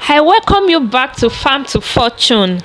I welcome you back to Farm to Fortune.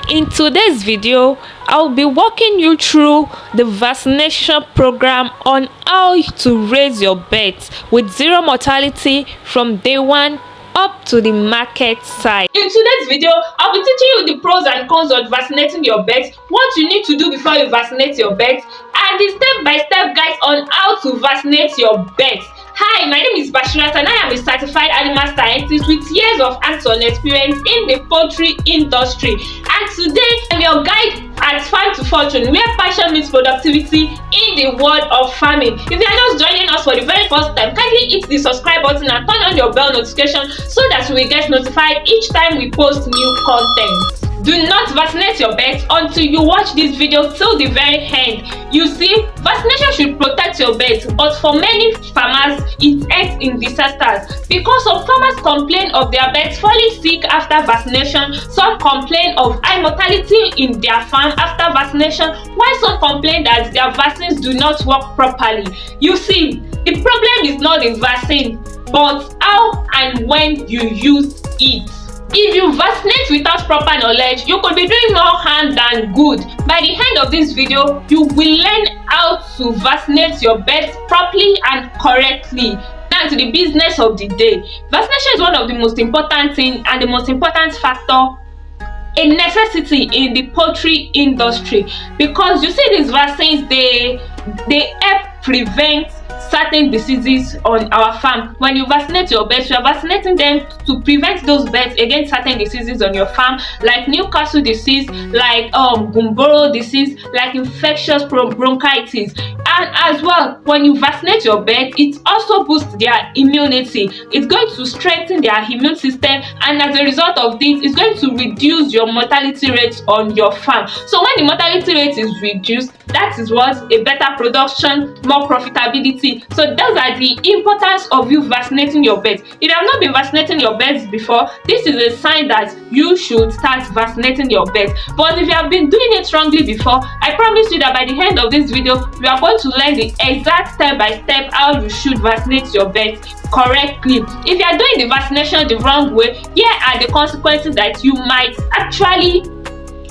In today's video, I'll be walking you through the vaccination program on how to raise your birds with zero mortality from day one up to the market side. In today's video, I'll be teaching you the pros and cons of vaccinating your birds, what you need to do before you vaccinate your birds, and the step-by-step guides on how to vaccinate your birds. Hi, my name is Bashirat and I am a certified animal scientist with years of hands-on experience in the poultry industry. And today, I'm your guide at Farm to Fortune, where passion meets productivity in the world of farming. If you are just joining us for the very first time, kindly hit the subscribe button and turn on your bell notification so that you will get notified each time we post new content. Do not vaccinate your birds until you watch this video till the very end. You see, vaccination should protect your birds, but for many farmers, it ends in disasters because some farmers complain of their birds falling sick after vaccination. Some complain of high mortality in their farm after vaccination, while some complain that their vaccines do not work properly. You see, the problem is not the vaccine, but how and when you use it. If you vaccinate without proper knowledge, you could be doing more harm than good. By the end of this video, you will learn how to vaccinate your birds properly and correctly. Now to the business of the day. Vaccination is one of the most important things and the most important factor, a necessity in the poultry industry, because you see these vaccines, they help prevent certain diseases on our farm. When you vaccinate your birds, you are vaccinating them to prevent those birds against certain diseases on your farm, like Newcastle disease, like Gumboro disease, like infectious bronchitis. And as well, when you vaccinate your birds, it also boosts their immunity. It's going to strengthen their immune system, and as a result of this, it's going to reduce your mortality rate on your farm. So when the mortality rate is reduced, that is what a better production, more profitability. So those are the importance of you vaccinating your birds. If you have not been vaccinating your birds before, this is a sign that you should start vaccinating your birds. But if you have been doing it wrongly before, I promise you that by the end of this video, we are going to learn the exact step-by-step how you should vaccinate your birds correctly. If you are doing the vaccination the wrong way, here are the consequences that you might actually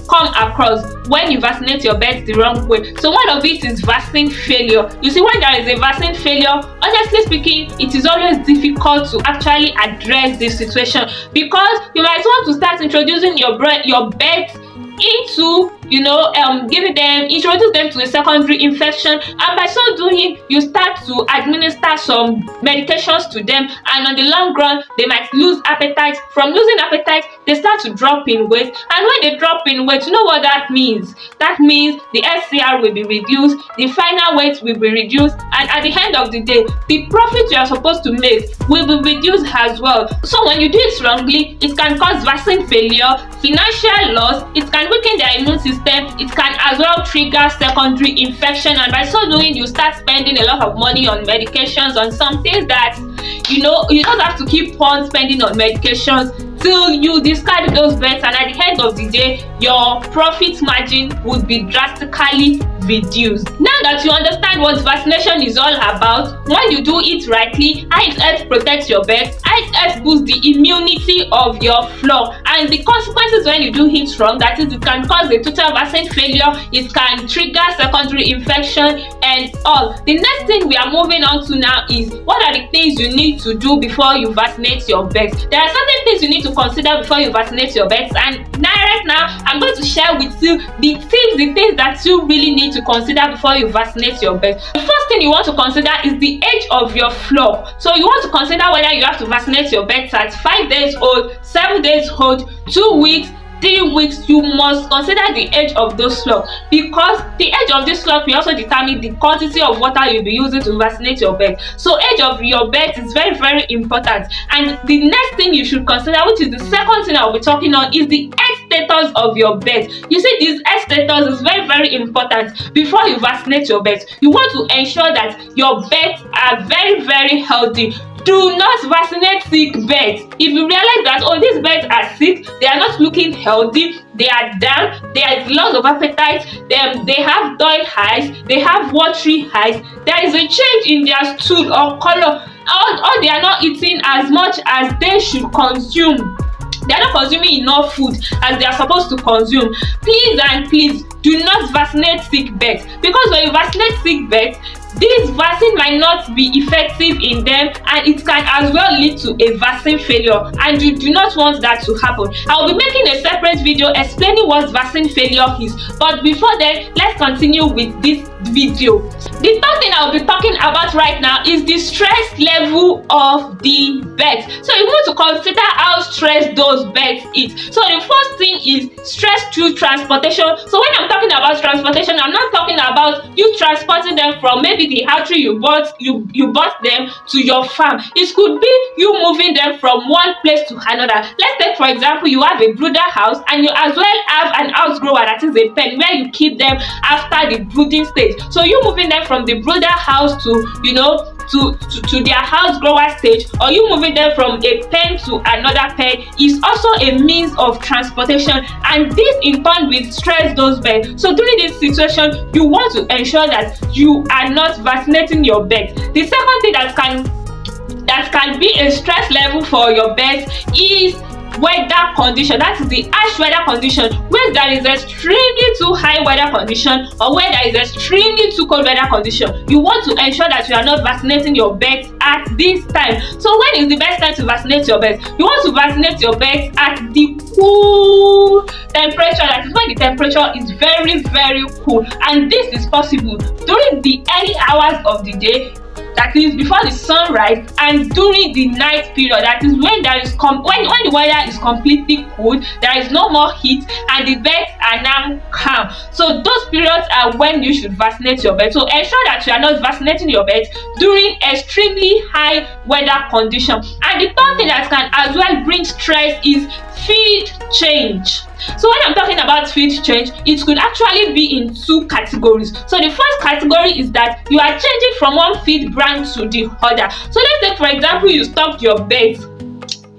come across when you vaccinate your birds the wrong way. So one of it is vaccine failure. You see, when there is a vaccine failure, honestly speaking, it is always difficult to actually address this situation, because you might want to start introducing your birds into introduce them to a secondary infection, and by so doing you start to administer some medications to them, and on the long run they might lose appetite. From losing appetite, they start to drop in weight, and when they drop in weight, you know what that means? That means the SCR will be reduced, the final weight will be reduced, and at the end of the day, the profit you are supposed to make will be reduced as well. So when you do it wrongly, it can cause vaccine failure, financial loss, it can weaken their immune system, it can as well trigger secondary infection, and by so doing you start spending a lot of money on medications, on some things that you don't have to keep on spending on medications till you discard those birds, and at the end of the day your profit margin would be drastically reduced. Now that you understand what vaccination is all about, when you do it rightly, how it helps protect your birds, how it helps boost the immunity of your flock, and the consequences when you do it wrong, that is, it can cause a total vaccine failure, it can trigger secondary infection and all. The next thing we are moving on to now is what are the things you need to do before you vaccinate your birds. There are certain things you need to consider before you vaccinate your birds, and right now I'm going to share with you the things that you really need to consider before you vaccinate your birds. The first thing you want to consider is the age of your flock. So you want to consider whether you have to vaccinate your birds at 5 days old, 7 days old, 2 weeks, 3 weeks. You must consider the age of those flock, because the age of this flock will also determine the quantity of water you'll be using to vaccinate your bird. So age of your bird is very, very important. And the next thing you should consider, which is the second thing I'll be talking on, is the health status of your bird. You see, this health status is very, very important before you vaccinate your birds. You want to ensure that your birds are very, very healthy. Do not vaccinate sick birds. If you realize that, oh, these birds are sick, they are not looking healthy, they are down, there is loss of appetite, they have dull eyes, they have watery eyes, there is a change in their stool or color, or they are not eating as much as they should consume, they are not consuming enough food as they are supposed to consume. Please and please do not vaccinate sick birds, because when you vaccinate sick birds, this vaccine might not be effective in them, and it can as well lead to a vaccine failure, and you do not want that to happen. I will be making a separate video explaining what vaccine failure is, but before then, let's continue with this video. The third thing I will be talking about right now is the stress level of the birds. So you want to consider how stressed those birds is. So the first thing is stress through transportation. So when I'm talking about transportation, I'm not talking about you transporting them from maybe the hatchery you bought them to your farm. It could be you moving them from one place to another. Let's take for example, you have a brooder house and you as well have an outgrower, that is a pen, where you keep them after the brooding stage. So you moving them from the brooder house to to their house grower stage, or you moving them from a pen to another pen, is also a means of transportation, and this in turn will stress those birds. So during this situation, you want to ensure that you are not vaccinating your birds. The second thing that can be a stress level for your birds is weather condition. That is the harsh weather condition, where there is extremely too high weather condition or where there is extremely too cold weather condition. You want to ensure that you are not vaccinating your birds at this time. So when is the best time to vaccinate your birds? You want to vaccinate your birds at the cool temperature, that is when the temperature is very, very cool, and this is possible during the early hours of the day, that is before the sunrise, and during the night period, that is when there is when the weather is completely cool, there is no more heat, and the birds are now calm. So those periods are when you should vaccinate your birds. So ensure that you are not vaccinating your birds during extremely high weather condition. And the third thing that can as well bring stress is feed change. So when I'm talking about feed change, it could actually be in two categories. So the first category is that you are changing from one feed brand to the other. So let's take for example, you stocked your birds.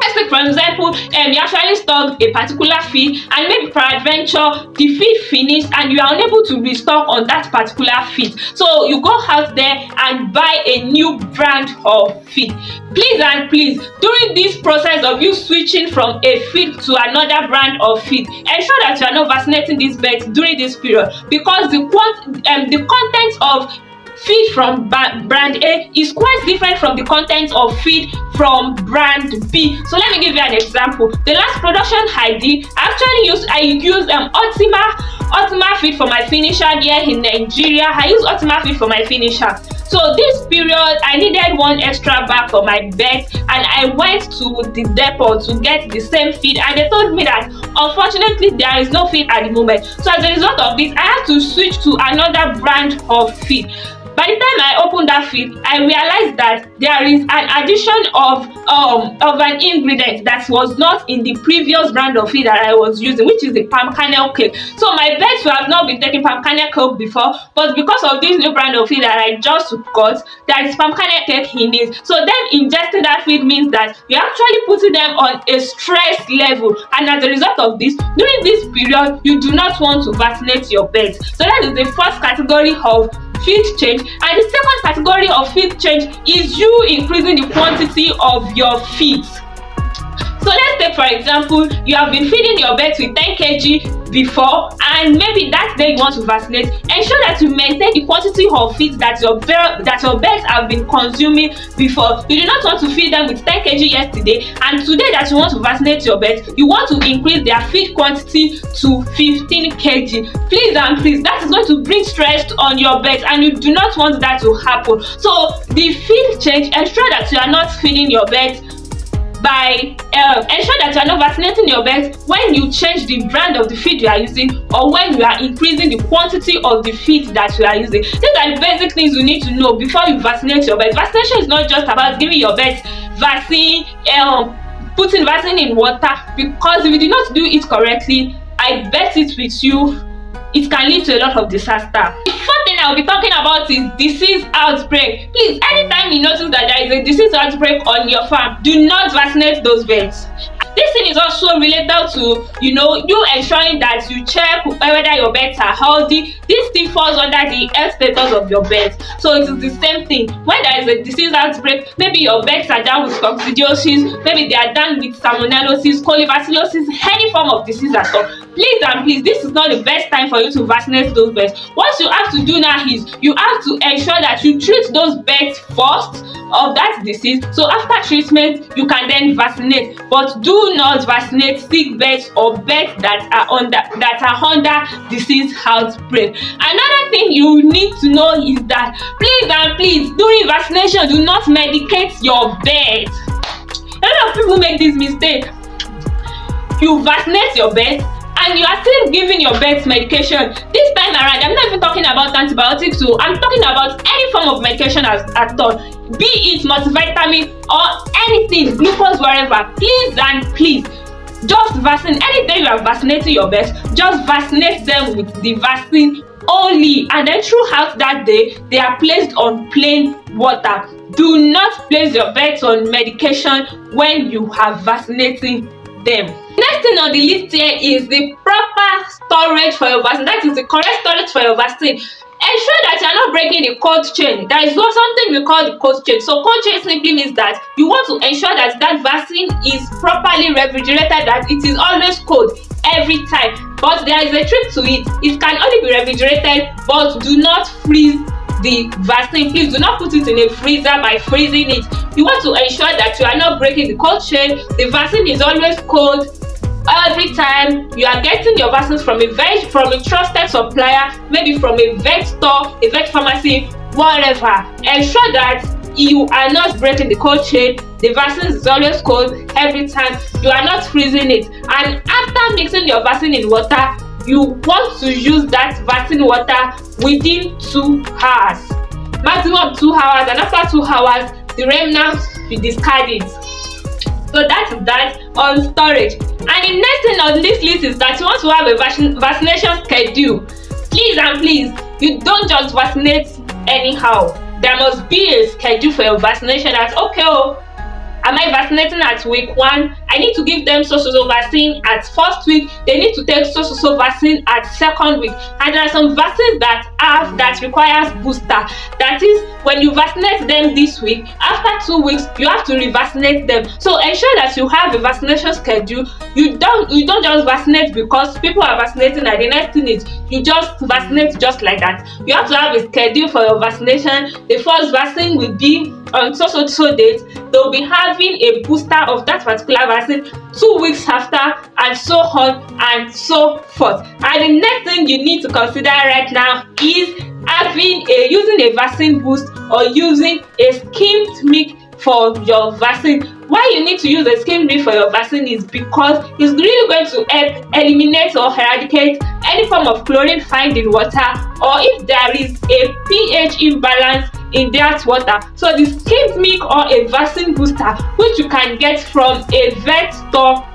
Let's take for example, you actually stocked a particular feed, and maybe peradventure the feed finished and you are unable to restock on that particular feed. So you go out there and buy a new brand of feed. Please and please, during this process of you switching from a feed to another brand of feed, ensure that you are not vaccinating these birds during this period, because the content of feed from brand A is quite different from the content of feed from brand B. So let me give you an example. The last production I did, I used Ultima feed for my finisher here in Nigeria. I used Ultima feed for my finisher. So this period, I needed one extra bag for my birds, and I went to the depot to get the same feed, and they told me that unfortunately there is no feed at the moment. So as a result of this, I had to switch to another brand of feed. By the time I opened that feed, I realized that there is an addition of an ingredient that was not in the previous brand of feed that I was using, which is the palm kernel cake. So my birds have not been taking palm kernel cake before, but because of this new brand of feed that I just got, there is palm kernel cake in it. So them ingesting that feed means that you're actually putting them on a stress level, and as a result of this, during this period, you do not want to vaccinate your birds. So that is the first category of feed change. And the second category of feed change is you increasing the quantity of your feeds. So let's take for example, you have been feeding your birds with 10 kg before, and maybe that day you want to vaccinate. Ensure that you maintain the quantity of feed that your birds have been consuming before. You do not want to feed them with 10 kg yesterday, and today that you want to vaccinate your birds, you want to increase their feed quantity to 15 kg. Please and please, that is going to bring stress on your birds, and you do not want that to happen. So the feed change, ensure that you are not feeding your birds by ensure that you are not vaccinating your birds when you change the brand of the feed you are using, or when you are increasing the quantity of the feed that you are using. These are the basic things you need to know before you vaccinate your birds. Vaccination is not just about giving your birds vaccine, putting vaccine in water, because if you do not do it correctly, I bet it with you, it can lead to a lot of disaster. The fourth thing I'll be talking about is disease outbreak. Please, anytime you notice that there is a disease outbreak on your farm, do not vaccinate those birds. This thing is also related to, you ensuring that you check whether your birds are healthy. This thing falls under the health status of your birds. So it is the same thing. When there is a disease outbreak, maybe your birds are down with coccidiosis, maybe they are down with salmonellosis, colibacillosis, any form of disease at all. Please and please, this is not the best time for you to vaccinate those birds. What you have to do now is you have to ensure that you treat those birds first of that disease. So after treatment, you can then vaccinate. But do not vaccinate sick birds or birds that are under disease outbreak. Another thing you need to know is that please and please, during vaccination, do not medicate your birds. A lot of people make this mistake. You vaccinate your birds and you are still giving your birds medication. This time around, I'm not even talking about antibiotics, so I'm talking about any form of medication at all, be it multivitamin or anything, glucose, whatever. Please and please, just vaccinate. Anytime you are vaccinating your birds, just vaccinate them with the vaccine only, and then throughout that day they are placed on plain water. Do not place your birds on medication when you are vaccinating them. Next thing on the list here is the proper storage for your vaccine. That is the correct storage for your vaccine. Ensure that you are not breaking the cold chain. There is something we call the cold chain. So cold chain simply means that you want to ensure that that vaccine is properly refrigerated, that it is always cold every time. But there is a trick to it. It can only be refrigerated, but do not freeze the vaccine. Please do not put it in a freezer by freezing it. You want to ensure that you are not breaking the cold chain. The vaccine is always cold every time. You are getting your vaccines from a trusted supplier, maybe from a vet store, a vet pharmacy, whatever. Ensure that you are not breaking the cold chain. The vaccine is always cold every time. You are not freezing it. And after mixing your vaccine in water, you want to use that vaccine water within 2 hours, maximum 2 hours, and after 2 hours the remnants you discard it. So that is that on storage. And the next thing on this list is that you want to have a vaccination schedule. Please and please, you don't just vaccinate anyhow. There must be a schedule for your vaccination. That's okay. Am I vaccinating at week 1? I need to give them so vaccine at first week. They need to take so vaccine at second week. And there are some vaccines that requires booster. That is, when you vaccinate them this week, after 2 weeks you have to revaccinate them. So ensure that you have a vaccination schedule. You don't just vaccinate because people are vaccinating and the next thing is you just vaccinate just like that. You have to have a schedule for your vaccination. The first vaccine will be on so date. They'll be having a booster of that particular vaccine 2 weeks after, and so on and so forth. And the next thing you need to consider right now is using a vaccine boost or using a skimmed milk for your vaccine. Why you need to use a skimmed milk for your vaccine is because it's really going to help eliminate or eradicate any form of chlorine found in water, or if there is a pH imbalance in that water. So the skimmed milk or a vaccine booster, which you can get from a vet store,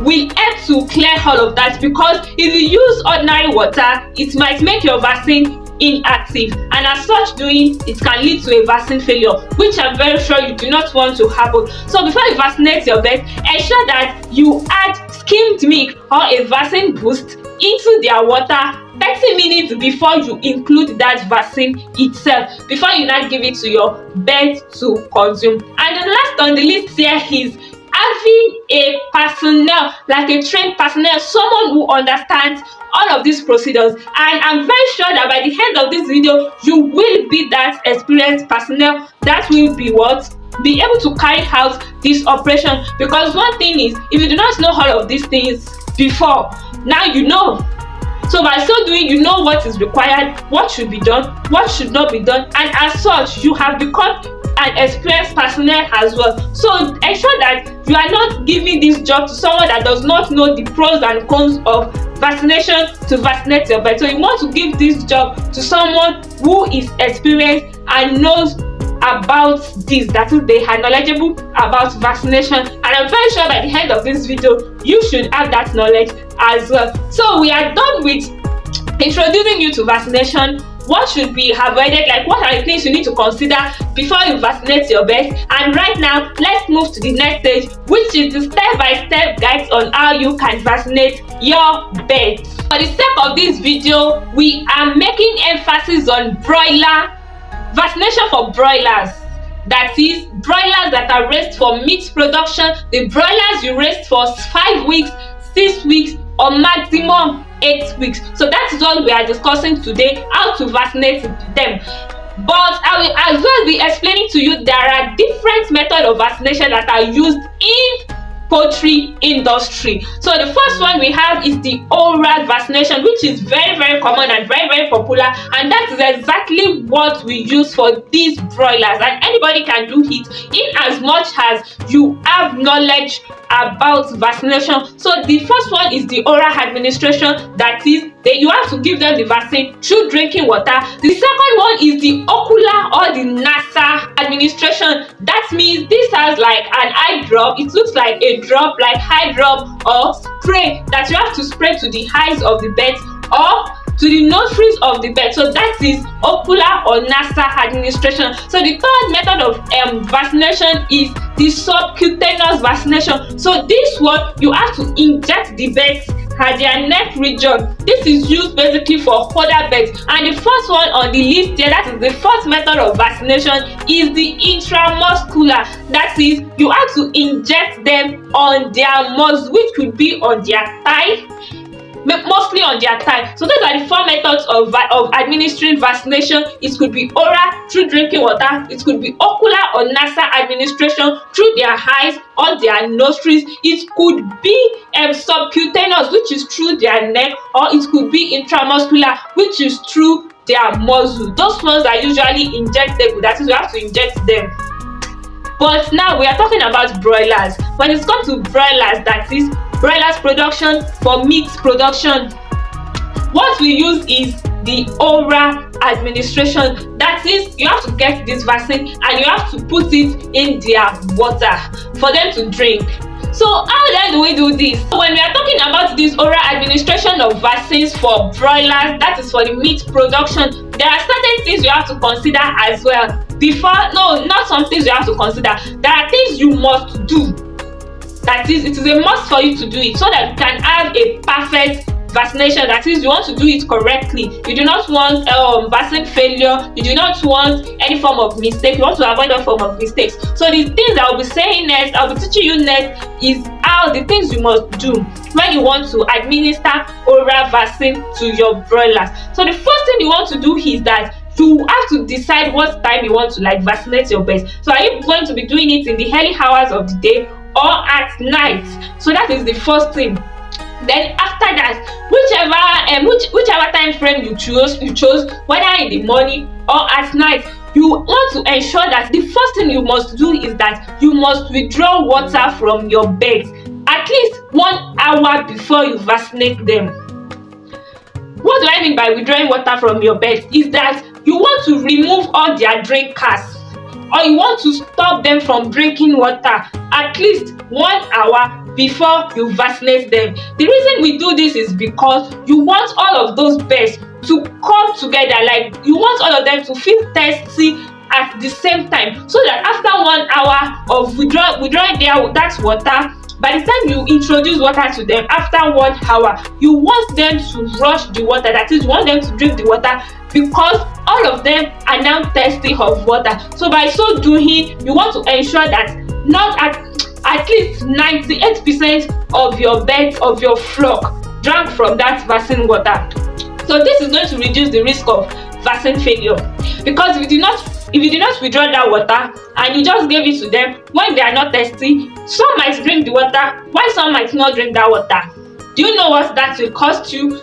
will help to clear all of that, because if you use ordinary water, it might make your vaccine inactive, and as such doing, it can lead to a vaccine failure, which I'm very sure you do not want to happen. So before you vaccinate your birds, ensure that you add skimmed milk or a vaccine boost into their water 30 minutes before you include that vaccine itself, before you now give it to your birds to consume. And the last on the list here is having a personnel, like a trained personnel, someone who understands all of these procedures. And I'm very sure that by the end of this video, you will be that experienced personnel that will be able to carry out this operation. Because one thing is, if you do not know all of these things before, now you know. So by so doing, you know what is required, what should be done, what should not be done, and as such, you have become an experienced personnel as well. So ensure that you are not giving this job to someone that does not know the pros and cons of vaccination to vaccinate your bird. So you want to give this job to someone who is experienced and knows about this, that is, they are knowledgeable about vaccination. And I'm very sure by the end of this video, you should have that knowledge as well. So we are done with introducing you to vaccination. what should be avoided, like what are the things you need to consider before you vaccinate your pets. And right now, let's move to the next stage, which is the step-by-step guides on how you can vaccinate your pets. For the sake of this video, we are making emphasis on broiler vaccination for broilers. That is, broilers that are raised for meat production, the broilers you raised for 5 weeks, 6 weeks, or maximum 8 weeks. So that is what we are discussing today, how to vaccinate them. But I will as well be explaining to you there are different methods of vaccination that are used in poultry industry. So the first one we have is the oral vaccination, which is very common and very popular, and that is exactly what we use for these broilers, and anybody can do it in as much as you have knowledge about vaccination. So the first one is the oral administration, that is you have to give them the vaccine through drinking water. The second one is the ocular or the nasal administration. That means this has like an eye drop. It looks like a drop, like eye drop or spray that you have to spray to the eyes of the birds or to the nostrils of the bird. So that is ocular or nasal administration. So the third method of vaccination is the subcutaneous vaccination. So this one you have to inject the birds at their neck region. This is used basically for other birds. And the first one on the list here, that is the first method of vaccination, is the intramuscular. That is, you have to inject them on their muscle, which could be on their thigh, mostly on their thigh. So those are the 4 methods of administering vaccination. It could be oral through drinking water, it could be ocular or nasal administration through their eyes or their nostrils, it could be subcutaneous, which is through their neck, or it could be intramuscular, which is through their muscle. Those ones are usually injectable, that is, you have to inject them. But now we are talking about broilers. When it comes to broilers, that is broilers production for meat production, what we use is the oral administration. That is, you have to get this vaccine and you have to put it in their water for them to drink. So how then do we do this? So when we are talking about this oral administration of vaccines for broilers, that is for the meat production, there are certain things you have to consider as well. Not some things you have to consider. There are things you must do. That is, it is a must for you to do it so that you can have a perfect vaccination. That is, you want to do it correctly. You do not want vaccine failure. You do not want any form of mistake. You want to avoid all form of mistakes. So the things I will be saying next, I'll be teaching you next, is how the things you must do when you want to administer oral vaccine to your broilers. So the first thing you want to do is that you have to decide what time you want to vaccinate your pets. So are you going to be doing it in the early hours of the day or at night? So that is the first thing. Then after that, whichever time frame you chose, whether in the morning or at night, you want to ensure that the first thing you must do is that you must withdraw water from your birds at least 1 hour before you vaccinate them. What do I mean by withdrawing water from your birds is that you want to remove all their drinkers, or you want to stop them from drinking water at least 1 hour before you vaccinate them. The reason we do this is because you want all of those birds to come together, you want all of them to feel thirsty at the same time, so that after 1 hour of withdrawing that water, by the time you introduce water to them after 1 hour, you want them to rush the water. That is, you want them to drink the water because all of them are now thirsty of water. So by so doing, you want to ensure that not at least 98% of your birds, of your flock, drank from that vaccine water. So this is going to reduce the risk of vaccine failure, because if you do not withdraw that water and you just gave it to them when they are not thirsty, some might drink the water while some might not drink that water. Do you know what that will cost you?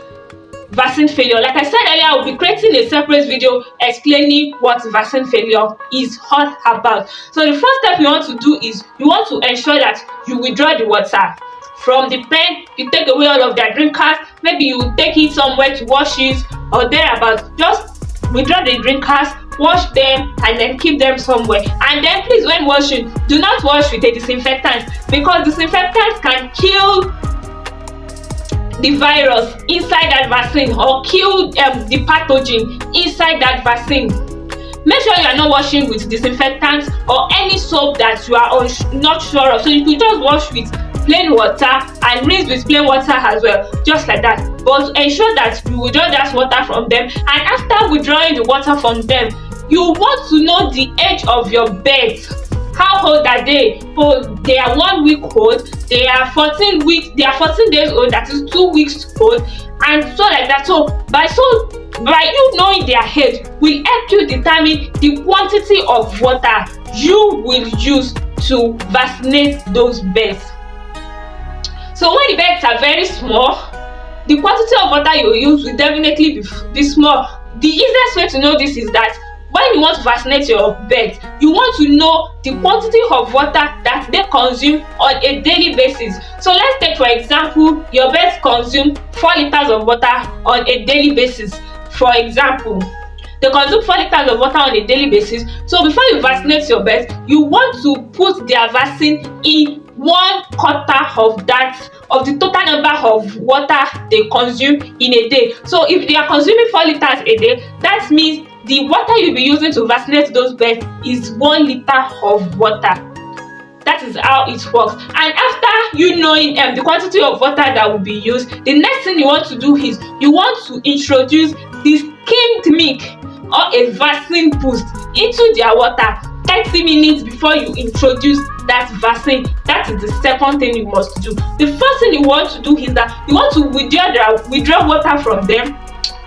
Vaccine failure. Like I said earlier, I will be creating a separate video explaining what vaccine failure is all about. So the first step you want to do is you want to ensure that you withdraw the water from the pen. You take away all of their drinkers. Maybe you take it somewhere to wash it or thereabouts. Just withdraw the drinkers, wash them, and then keep them somewhere. And then please, when washing, do not wash with a disinfectant, because disinfectants can kill the virus inside that vaccine or kill the pathogen inside that vaccine. Make sure you are not washing with disinfectant or any soap that you are not sure of. So you could just wash with plain water and rinse with plain water as well, just like that. But ensure that you withdraw that water from them, and after withdrawing the water from them, you want to know the age of your birds. How old are they? Oh, they are 1 week old, they are 14 days old, that is 2 weeks old, and so like that. So by you knowing their age will help you determine the quantity of water you will use to vaccinate those birds. So when the birds are very small, the quantity of water you use will definitely be small. The easiest way to know this is that when you want to vaccinate your birds, you want to know the quantity of water that they consume on a daily basis. So let's take for example, your birds consume 4 liters of water on a daily basis. For example, they consume 4 liters of water on a daily basis. So before you vaccinate your birds, you want to put their vaccine in 1/4 of the total number of water they consume in a day. So if they are consuming 4 liters a day, that means the water you'll be using to vaccinate those birds is 1 liter of water. That is how it works. And after you knowing the quantity of water that will be used, the next thing you want to do is you want to introduce the skimmed milk or a vaccine boost into their water 30 minutes before you introduce that vaccine. That is the second thing you must do. The first thing you want to do is that you want to withdraw water from them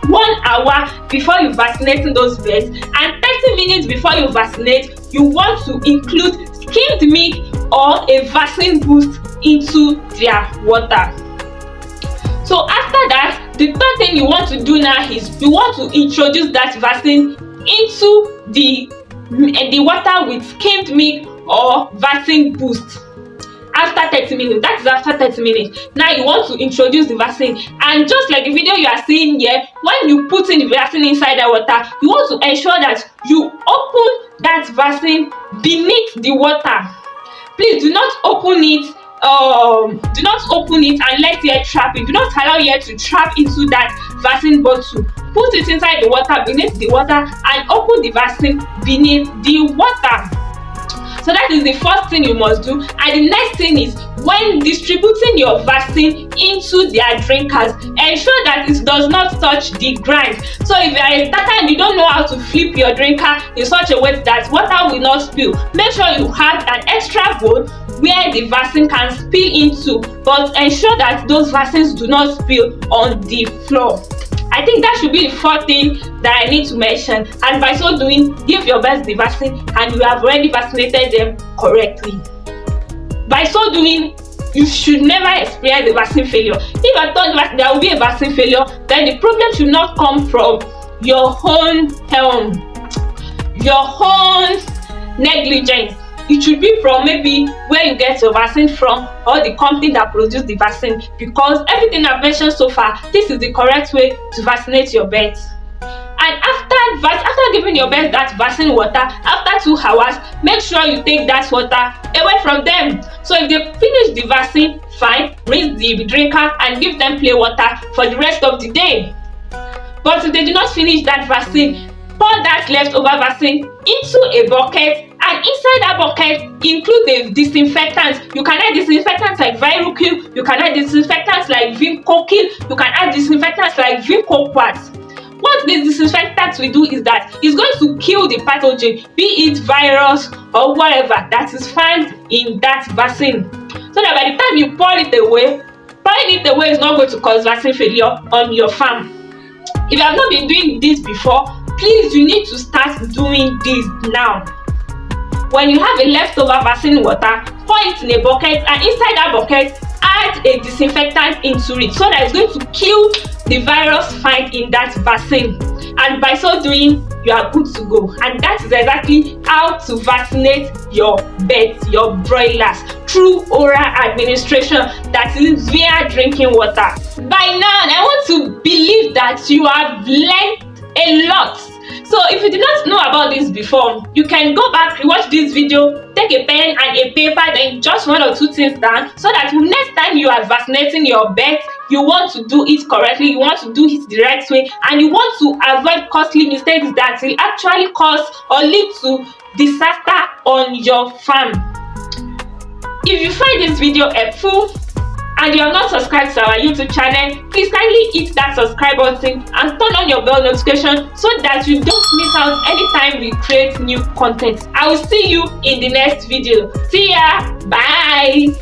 1 hour before you vaccinating those birds, and 30 minutes before you vaccinate, you want to include skimmed milk or a vaccine boost into their water. So after that, the third thing you want to do now is you want to introduce that vaccine into the water with skimmed milk or vaccine boost. After 30 minutes, that is after 30 minutes. Now you want to introduce the vaccine, and just like the video you are seeing here, when you put in the vaccine inside the water, you want to ensure that you open that vaccine beneath the water. Please do not open it and let air trap it. Do not allow air to trap into that vaccine bottle. Put it inside the water, beneath the water, and open the vaccine beneath the water. So that is the first thing you must do. And the next thing is, when distributing your vaccine into their drinkers, ensure that it does not touch the ground. So if you are a starter and you don't know how to flip your drinker in such a way that water will not spill, make sure you have an extra bowl where the vaccine can spill into, but ensure that those vaccines do not spill on the floor. I think that should be the fourth thing that I need to mention, and by so doing, give your birds the vaccine and you have already vaccinated them correctly. By so doing, you should never experience a vaccine failure. If I thought there will be a vaccine failure, then the problem should not come from your own negligence. It should be from maybe where you get your vaccine from or the company that produced the vaccine, because everything I've mentioned so far, this is the correct way to vaccinate your birds. And after giving your birds that vaccine water, after 2 hours, make sure you take that water away from them. So if they finish the vaccine, fine, rinse the drinker and give them plain water for the rest of the day. But if they do not finish that vaccine, pour that leftover vaccine into a bucket, and inside that bucket include the disinfectants. You can add disinfectants like Virocil, you can add disinfectants like Vincocil, you can add disinfectants like Vincoquat. What these disinfectants will do is that it's going to kill the pathogen, be it virus or whatever that is found in that vaccine. So that by the time you pour it away, pouring it away is not going to cause vaccine failure on your farm. If you have not been doing this before, please, you need to start doing this now. When you have a leftover vaccine water, pour it in a bucket, and inside that bucket, add a disinfectant into it so that it's going to kill the virus found in that vaccine. And by so doing, you are good to go. And that is exactly how to vaccinate your birds, your broilers, through oral administration, that is via drinking water. By now, I want to believe that you have learned a lot. So if you did not know about this before, you can go back, rewatch this video, take a pen and a paper, then just 1 or 2 things down, so that next time you are vaccinating your birds, you want to do it correctly, you want to do it the right way, and you want to avoid costly mistakes that will actually cause or lead to disaster on your farm. If you find this video helpful and you have not subscribed to our YouTube channel, please kindly hit that subscribe button and turn on your bell notification so that you don't miss out anytime we create new content. I will see you in the next video. See ya. Bye.